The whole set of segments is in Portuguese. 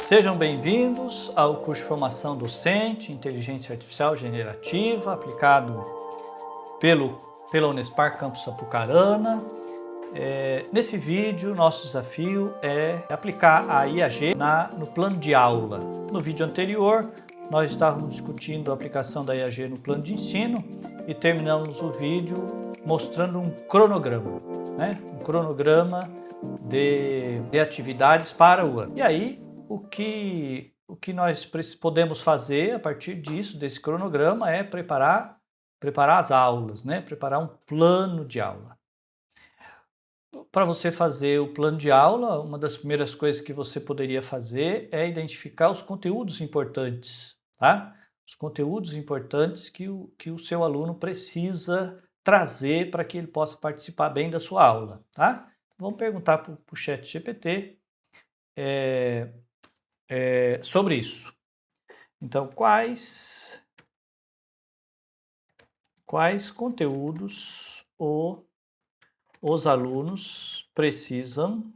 Sejam bem-vindos ao curso de formação docente, Inteligência Artificial Generativa, aplicado pela Unespar Campus Apucarana. Nesse vídeo, nosso desafio é aplicar a IAG no plano de aula. No vídeo anterior, nós estávamos discutindo a aplicação da IAG no plano de ensino e terminamos o vídeo mostrando um cronograma, um cronograma de atividades para o ano. E aí, o que nós podemos fazer a partir disso, desse cronograma, é preparar as aulas, preparar um plano de aula. Para você fazer o plano de aula, uma das primeiras coisas que você poderia fazer é identificar os conteúdos importantes, tá? Os conteúdos importantes que o seu aluno precisa trazer para que ele possa participar bem da sua aula, tá? Vamos perguntar para o ChatGPT sobre isso. Então, quais conteúdos os alunos precisam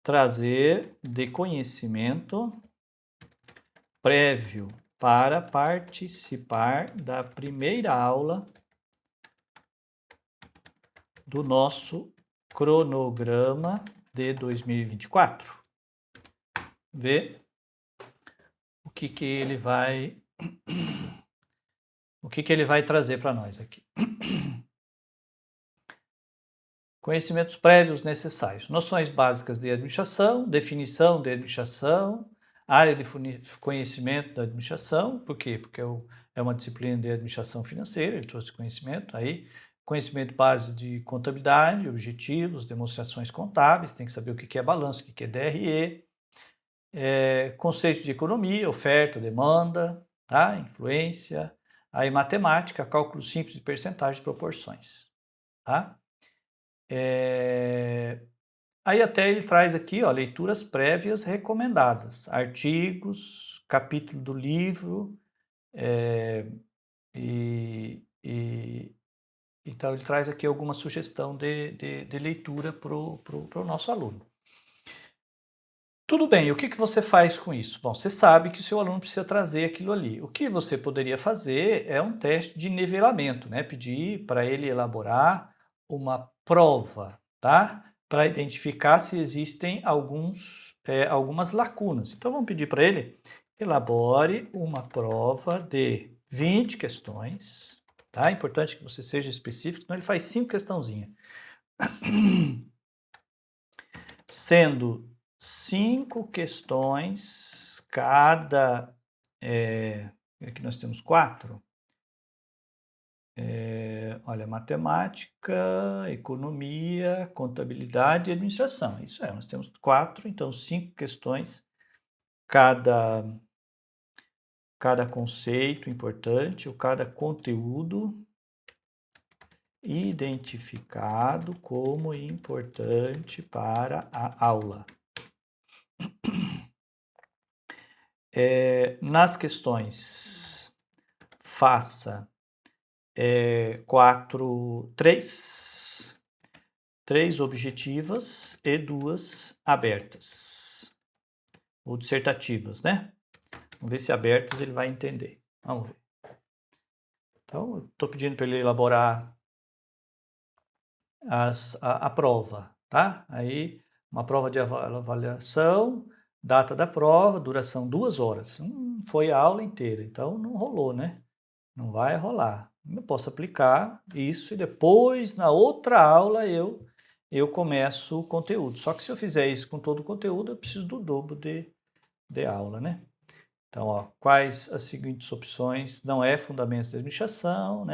trazer de conhecimento prévio para participar da primeira aula do nosso cronograma de 2024? Ver o que ele vai trazer para nós aqui. Conhecimentos prévios necessários. Noções básicas de administração, definição de administração, área de conhecimento da administração. Por quê? Porque é uma disciplina de administração financeira, ele trouxe conhecimento. Aí, conhecimento base de contabilidade, objetivos, demonstrações contábeis, tem que saber o que é balanço, o que é DRE. Conceito de economia, oferta, demanda, tá? Influência. Aí, matemática, cálculo simples de percentagem de proporções, tá? Aí até ele traz aqui, ó, leituras prévias recomendadas, artigos, capítulo do livro, então ele traz aqui alguma sugestão de leitura para o nosso aluno. Tudo bem, o que você faz com isso? Bom, você sabe que o seu aluno precisa trazer aquilo ali. O que você poderia fazer é um teste de nivelamento, pedir para ele elaborar uma prova, tá? Para identificar se existem algumas lacunas. Então, vamos pedir para ele, elabore uma prova de 20 questões, tá? É importante que você seja específico, senão ele faz 5 questãozinhas. Sendo 5 questões cada... aqui nós temos 4. Olha, matemática, economia, contabilidade e administração. Isso nós temos 4, então 5 questões cada conceito importante ou cada conteúdo identificado como importante para a aula. Nas questões, faça 3 objetivas e 2 abertas, ou dissertativas, Vamos ver se abertas ele vai entender. Vamos ver. Então, estou pedindo para ele elaborar a prova, tá? Aí, uma prova de avaliação, data da prova, duração 2 horas. Foi a aula inteira, então não rolou, Não vai rolar. Eu posso aplicar isso e depois, na outra aula, eu começo o conteúdo. Só que se eu fizer isso com todo o conteúdo, eu preciso do dobro de aula, Então, ó, quais as seguintes opções? Não é fundamentos da administração,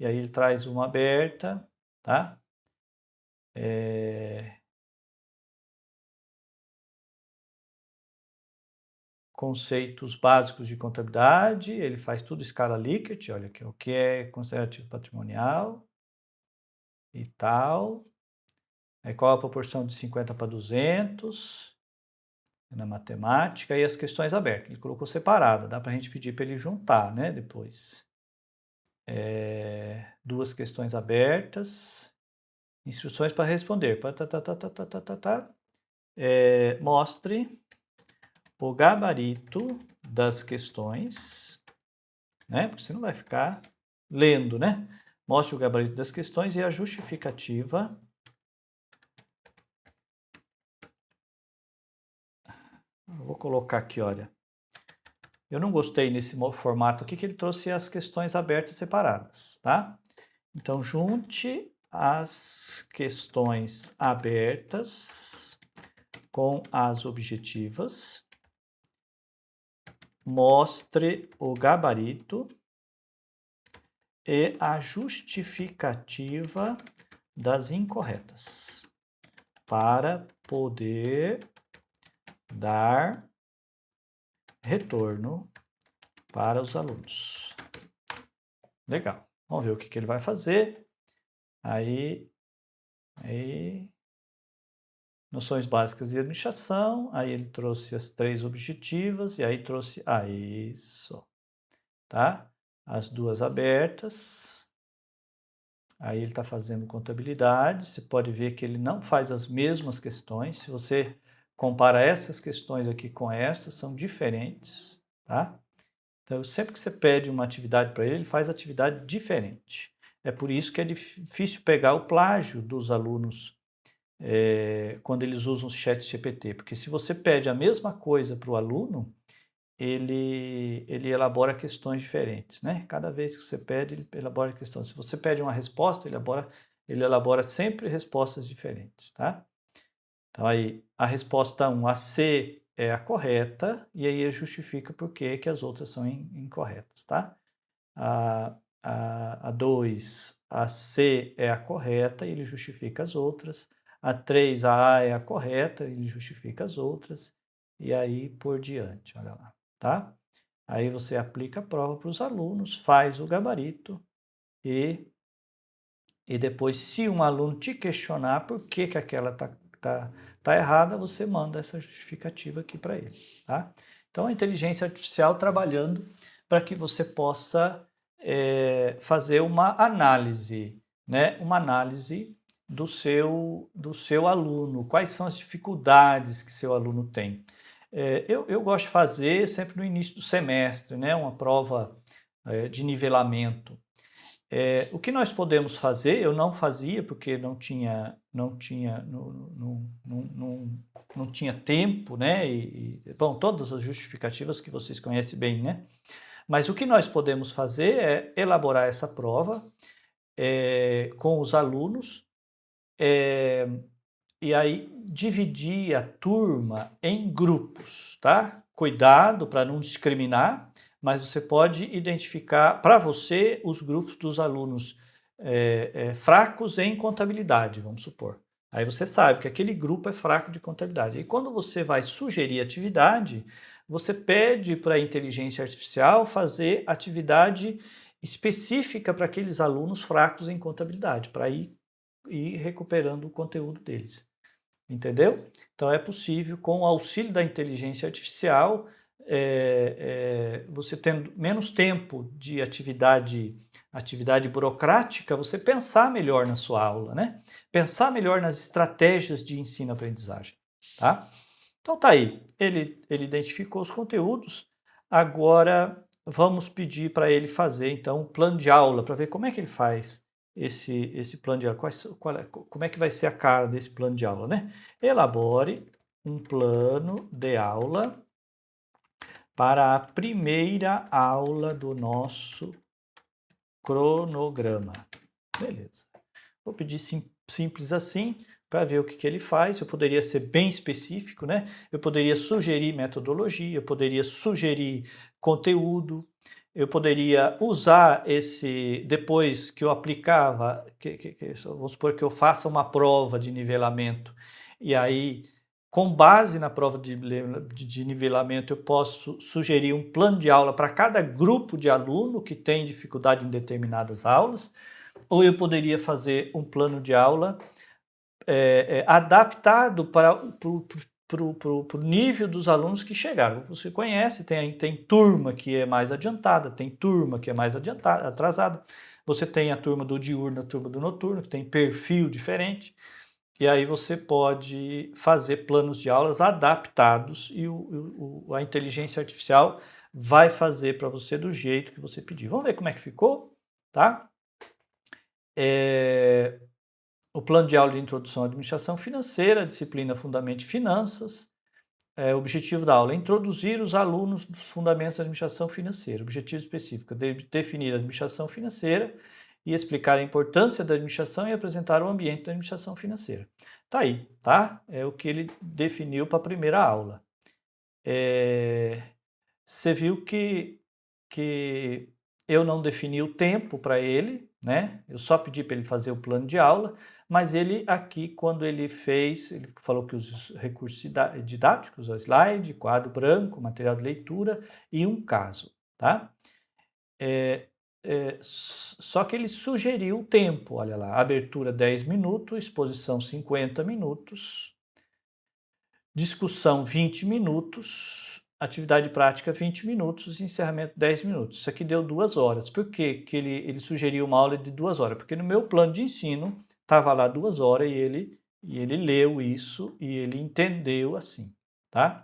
E aí ele traz uma aberta, tá? Conceitos básicos de contabilidade, ele faz tudo escala Likert, olha aqui, o que é considerativo patrimonial e tal. Aí qual a proporção de 50 para 200 na matemática e as questões abertas. Ele colocou separada, dá para a gente pedir para ele juntar, depois. 2 questões abertas, instruções para responder. Mostre o gabarito das questões, né? Porque você não vai ficar lendo, né? Mostre o gabarito das questões e a justificativa vou colocar aqui, olha. Eu não gostei nesse formato aqui que ele trouxe as questões abertas separadas, tá? Então, junte as questões abertas com as objetivas, mostre o gabarito e a justificativa das incorretas para poder dar retorno para os alunos. Legal. Vamos ver o que ele vai fazer. Aí, noções básicas de administração. Aí ele trouxe as 3 objetivas e aí trouxe isso, tá? As 2 abertas. Aí ele está fazendo contabilidade. Você pode ver que ele não faz as mesmas questões. Se você compara essas questões aqui com essas, são diferentes, tá? Então, sempre que você pede uma atividade para ele, ele faz atividade diferente. É por isso que é difícil pegar o plágio dos alunos quando eles usam o ChatGPT, porque se você pede a mesma coisa para o aluno, ele elabora questões diferentes, né? Cada vez que você pede, ele elabora questões. Se você pede uma resposta, ele elabora sempre respostas diferentes, tá? Então, aí, a resposta 1, a C, é a correta, e aí ele justifica por que as outras são incorretas, tá? A 2, a C é a correta, e ele justifica as outras. A 3, a A é a correta, ele justifica as outras, e aí por diante, olha lá, tá? Aí você aplica a prova para os alunos, faz o gabarito, e depois, se um aluno te questionar por que aquela tá errada, você manda essa justificativa aqui para ele, tá? Então, a inteligência artificial trabalhando para que você possa fazer uma análise, né? Uma análise do seu aluno, quais são as dificuldades que seu aluno tem. Eu gosto de fazer sempre no início do semestre, né? Uma prova de nivelamento. O que nós podemos fazer, eu não fazia porque não tinha tempo, né? Bom, todas as justificativas que vocês conhecem bem, né? Mas o que nós podemos fazer é elaborar essa prova com os alunos e aí dividir a turma em grupos, tá? Cuidado para não discriminar, mas você pode identificar para você os grupos dos alunos fracos em contabilidade, vamos supor. Aí você sabe que aquele grupo é fraco de contabilidade. E quando você vai sugerir atividade, você pede para a inteligência artificial fazer atividade específica para aqueles alunos fracos em contabilidade, para ir recuperando o conteúdo deles. Entendeu? Então é possível, com o auxílio da inteligência artificial, você tendo menos tempo de atividade burocrática, você pensar melhor na sua aula, né? Pensar melhor nas estratégias de ensino-aprendizagem, tá? Então tá aí, ele identificou os conteúdos, agora vamos pedir para ele fazer então um plano de aula, para ver como é que ele faz esse plano de aula, como é que vai ser a cara desse plano de aula, né? Elabore um plano de aula para a primeira aula do nosso cronograma. Beleza. Vou pedir simples assim, para ver o que ele faz. Eu poderia ser bem específico, né? Eu poderia sugerir metodologia, eu poderia sugerir conteúdo, eu poderia usar depois que eu aplicava, vamos supor que eu faça uma prova de nivelamento, e aí, com base na prova de nivelamento, eu posso sugerir um plano de aula para cada grupo de aluno que tem dificuldade em determinadas aulas, ou eu poderia fazer um plano de aula adaptado para o nível dos alunos que chegaram. Você conhece, tem turma que é mais adiantada, tem turma que é mais atrasada, você tem a turma do diurno, a turma do noturno, que tem perfil diferente. E aí você pode fazer planos de aulas adaptados e a inteligência artificial vai fazer para você do jeito que você pedir. Vamos ver como é que ficou, tá? O plano de aula de introdução à administração financeira, disciplina Fundamento de Finanças. O objetivo da aula é introduzir os alunos dos fundamentos da administração financeira. Objetivo específico, definir a administração financeira e explicar a importância da administração e apresentar o ambiente da administração financeira. Tá aí, tá? É o que ele definiu para a primeira aula. Você viu que eu não defini o tempo para ele, né? Eu só pedi para ele fazer o plano de aula, mas ele aqui, quando ele fez, ele falou que os recursos didáticos, o slide, quadro branco, material de leitura e um caso, tá? Só que ele sugeriu o tempo, olha lá, abertura 10 minutos, exposição 50 minutos, discussão 20 minutos, atividade prática 20 minutos, encerramento 10 minutos. Isso aqui deu 2 horas. Por que ele sugeriu uma aula de 2 horas? Porque no meu plano de ensino estava lá 2 horas e ele leu isso e ele entendeu assim, tá?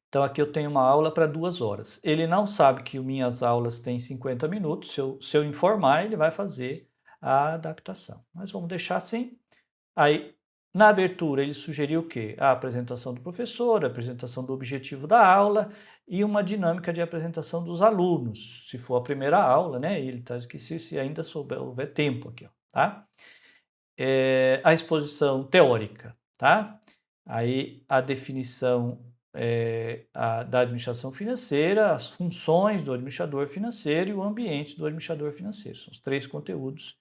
Então aqui eu tenho uma aula para 2 horas. Ele não sabe que minhas aulas têm 50 minutos. Se eu informar, ele vai fazer a adaptação. Mas vamos deixar assim. Aí, na abertura, ele sugeriu o quê? A apresentação do professor, a apresentação do objetivo da aula e uma dinâmica de apresentação dos alunos, se for a primeira aula, né? Ele está esquecido se ainda houver tempo aqui, ó, tá? A exposição teórica, tá? Aí a definição da administração financeira, as funções do administrador financeiro e o ambiente do administrador financeiro. São os 3 conteúdos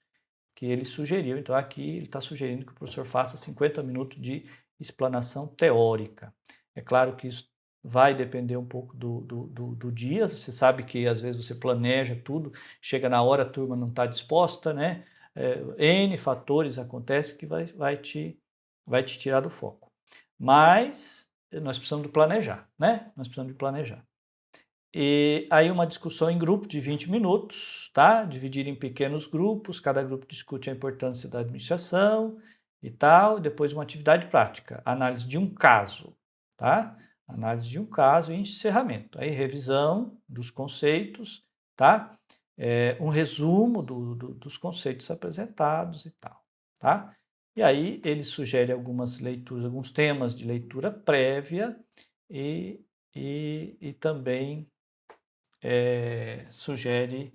que ele sugeriu. Então, aqui ele está sugerindo que o professor faça 50 minutos de explanação teórica. É claro que isso vai depender um pouco do dia. Você sabe que às vezes você planeja tudo, chega na hora a turma não está disposta, né? N fatores acontecem que vai te tirar do foco. Mas nós precisamos de planejar, né? Nós precisamos de planejar. E aí uma discussão em grupo de 20 minutos, tá? Dividir em pequenos grupos, cada grupo discute a importância da administração e tal, depois uma atividade prática, análise de um caso, tá? Análise de um caso e encerramento. Aí revisão dos conceitos, tá? Um resumo dos conceitos apresentados e tal, tá? E aí ele sugere algumas leituras, alguns temas de leitura prévia e também sugere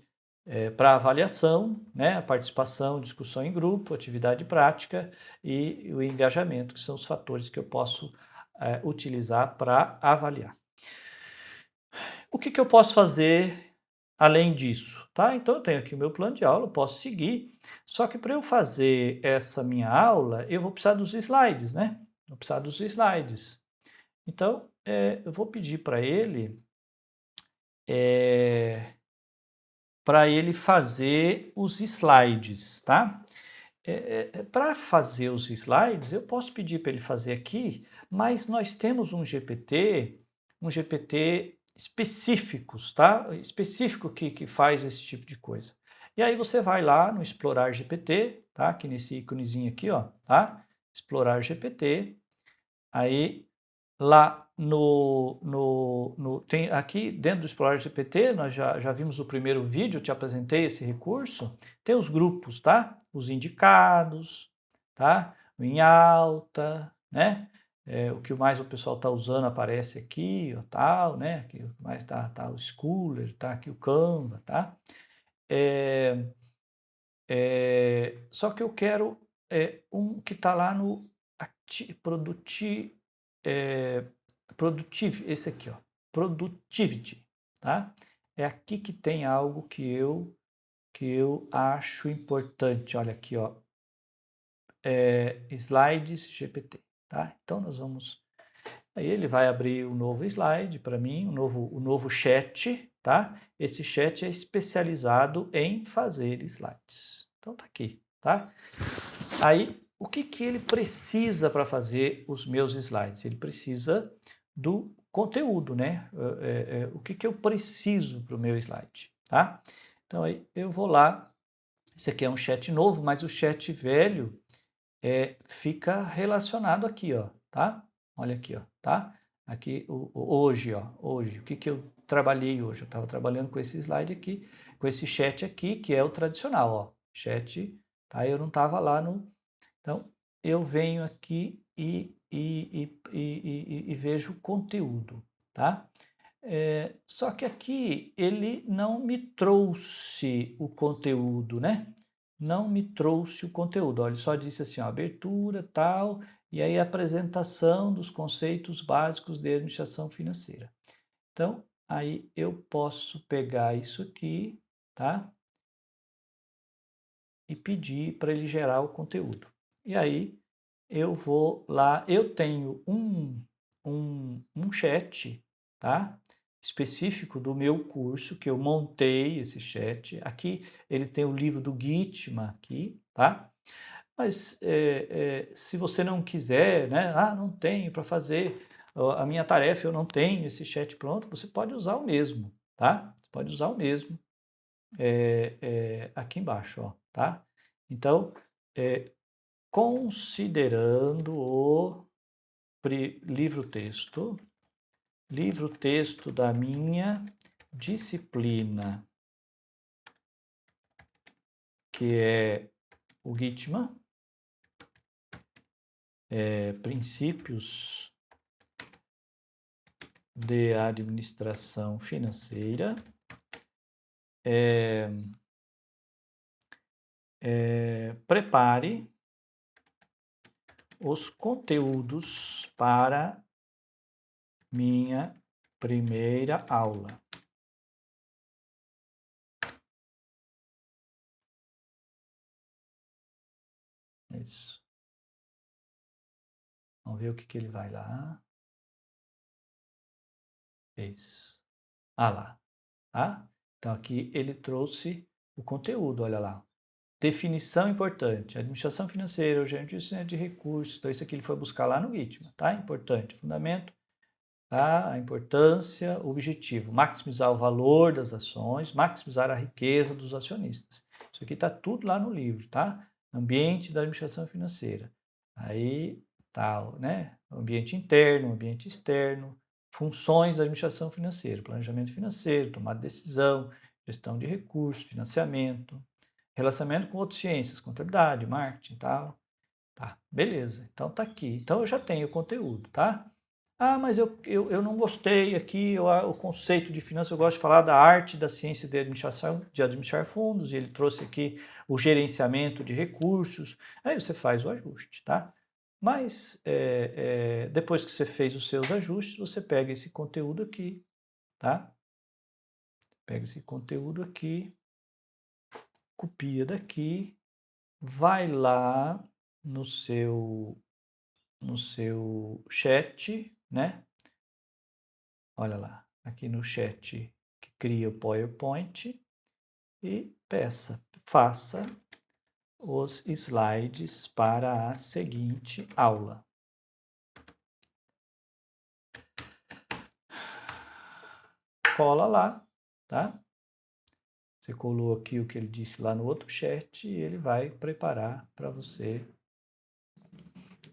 para avaliação, né, a participação, discussão em grupo, atividade prática e o engajamento, que são os fatores que eu posso utilizar para avaliar. O que eu posso fazer além disso? Tá? Então, eu tenho aqui o meu plano de aula, eu posso seguir, só que para eu fazer essa minha aula, eu vou precisar dos slides, né? Vou precisar dos slides. Então, eu vou pedir para ele fazer os slides, tá? Para fazer os slides, eu posso pedir para ele fazer aqui, mas nós temos um GPT específicos, tá? Específico que faz esse tipo de coisa. E aí você vai lá no Explorar GPT, tá? Aqui nesse íconezinho aqui, ó, tá? Explorar GPT. Aí lá tem aqui dentro do Explorar GPT, nós já vimos o primeiro vídeo, eu te apresentei esse recurso, tem os grupos, tá? Os indicados, tá? O em alta, né? O que mais o pessoal está usando aparece aqui, ó, tal, né? Aqui mais tá o Schooler, tá aqui o Canva, tá? Só que eu quero um que está lá no Productive, esse aqui, ó, Productivity, tá? É aqui que tem algo que eu acho importante. Olha aqui, ó, Slides GPT, tá? Então nós vamos. Aí ele vai abrir um novo slide para mim, o novo chat, tá? Esse chat é especializado em fazer slides. Então tá aqui, tá? Aí o que ele precisa para fazer os meus slides? Ele precisa do conteúdo, né? O que eu preciso para o meu slide, tá? Então aí eu vou lá, esse aqui é um chat novo, mas o chat velho, fica relacionado aqui, ó, tá? Olha aqui, ó, tá? Aqui, hoje, ó, hoje, o que eu trabalhei hoje? Eu estava trabalhando com esse slide aqui, com esse chat aqui, que é o tradicional, ó, chat, tá? Eu não estava lá no... Então, eu venho aqui e vejo o conteúdo, tá? Só que aqui ele não me trouxe o conteúdo, né? Não me trouxe o conteúdo. Olha, ele só disse assim, ó, abertura, tal, e aí a apresentação dos conceitos básicos de administração financeira. Então, aí eu posso pegar isso aqui, tá? E pedir para ele gerar o conteúdo. E aí eu vou lá, eu tenho um chat, tá? Específico do meu curso, que eu montei esse chat. Aqui ele tem o livro do Gitman aqui, tá? Mas se você não quiser, né? Ah, não tenho para fazer a minha tarefa, eu não tenho esse chat pronto, você pode usar o mesmo, tá? Você pode usar o mesmo aqui embaixo, ó, tá? Então, considerando o livro-texto da minha disciplina, que é o Gitman, Princípios de Administração Financeira, prepare os conteúdos para minha primeira aula. Isso. Vamos ver o que ele vai lá. Isso. Ah lá. Tá? Então aqui ele trouxe o conteúdo, olha lá. Definição importante. Administração financeira, o gerenciamento de recursos. Então isso aqui ele foi buscar lá no Gitman, tá? Importante. Fundamento, tá? A importância, o objetivo. Maximizar o valor das ações, maximizar a riqueza dos acionistas. Isso aqui está tudo lá no livro, tá? Ambiente da administração financeira. Aí tá, né? Ambiente interno, ambiente externo, funções da administração financeira, planejamento financeiro, tomada de decisão, gestão de recursos, financiamento, relacionamento com outras ciências, contabilidade, marketing e tal. Tá, beleza. Então tá aqui. Então eu já tenho o conteúdo, tá? Ah, mas eu não gostei aqui, o conceito de finanças, eu gosto de falar da arte da ciência de administração, de administrar fundos, e ele trouxe aqui o gerenciamento de recursos, aí você faz o ajuste, tá? Mas depois que você fez os seus ajustes, você pega esse conteúdo aqui, tá? Pega esse conteúdo aqui, copia daqui, vai lá no seu chat, né? Olha lá, aqui no chat que cria o PowerPoint e faça os slides para a seguinte aula. Cola lá, tá? Você colou aqui o que ele disse lá no outro chat e ele vai preparar para você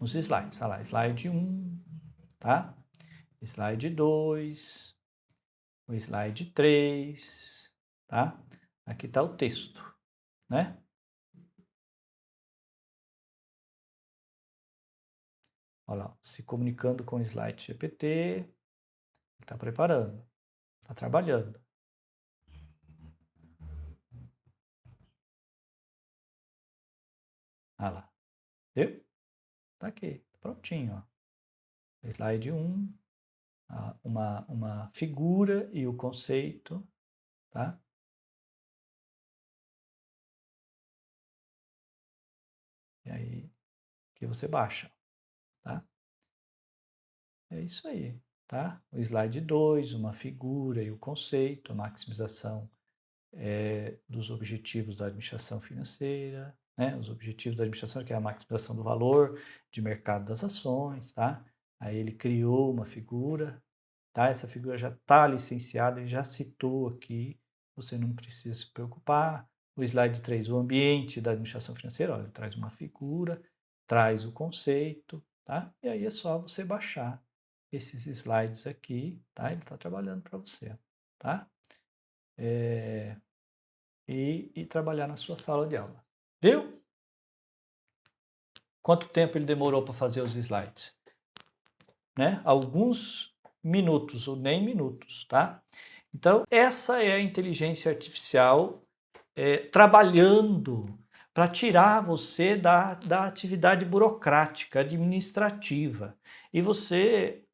os slides. Olha lá, slide 1, tá? Slide 2, o slide 3, tá? Aqui está o texto, né? Olha lá, se comunicando com o slide GPT, está preparando, está trabalhando. Olha lá, viu? Está aqui, prontinho, ó. Slide 1, uma figura e o conceito, tá? E aí, que você baixa, tá? É isso aí, tá? O slide 2, uma figura e o conceito, a maximização dos objetivos da administração financeira, né? Os objetivos da administração, que é a maximização do valor de mercado das ações, tá? Aí ele criou uma figura, tá? Essa figura já está licenciada, ele já citou aqui, você não precisa se preocupar. O slide 3, o ambiente da administração financeira, olha, ele traz uma figura, traz o conceito, tá? E aí é só você baixar esses slides aqui, tá? Ele está trabalhando para você, tá? E trabalhar na sua sala de aula. Viu? Quanto tempo ele demorou para fazer os slides? Né? Alguns minutos ou nem minutos, tá? Então, essa é a inteligência artificial trabalhando para tirar você da atividade burocrática, administrativa. E você...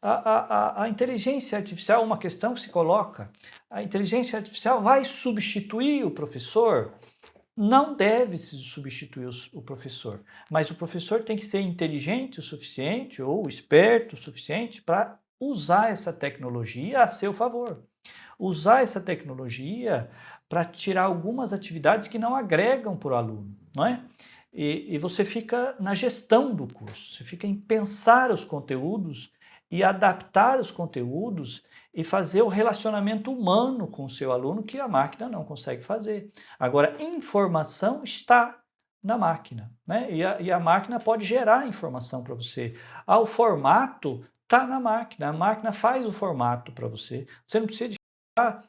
A inteligência artificial, uma questão que se coloca, a inteligência artificial vai substituir o professor? Não deve se substituir o professor, mas o professor tem que ser inteligente o suficiente ou esperto o suficiente para usar essa tecnologia a seu favor. Usar essa tecnologia para tirar algumas atividades que não agregam para o aluno, não é? E você fica na gestão do curso, você fica em pensar os conteúdos e adaptar os conteúdos e fazer o relacionamento humano com o seu aluno que a máquina não consegue fazer. Agora, informação está na máquina, né? E a máquina pode gerar informação para você. O formato está na máquina, a máquina faz o formato para você. Você não precisa ficar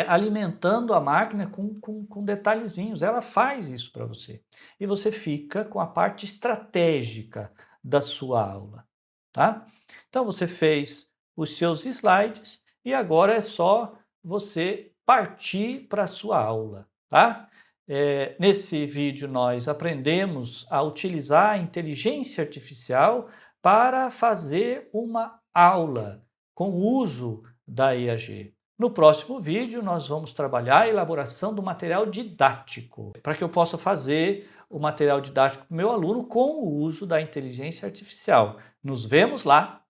alimentando a máquina com detalhezinhos, ela faz isso para você. E você fica com a parte estratégica da sua aula, tá? Então você fez os seus slides e agora é só você partir para a sua aula, tá? Nesse vídeo nós aprendemos a utilizar a inteligência artificial para fazer uma aula com o uso da EAG. No próximo vídeo nós vamos trabalhar a elaboração do material didático, para que eu possa fazer o material didático para o meu aluno com o uso da inteligência artificial. Nos vemos lá!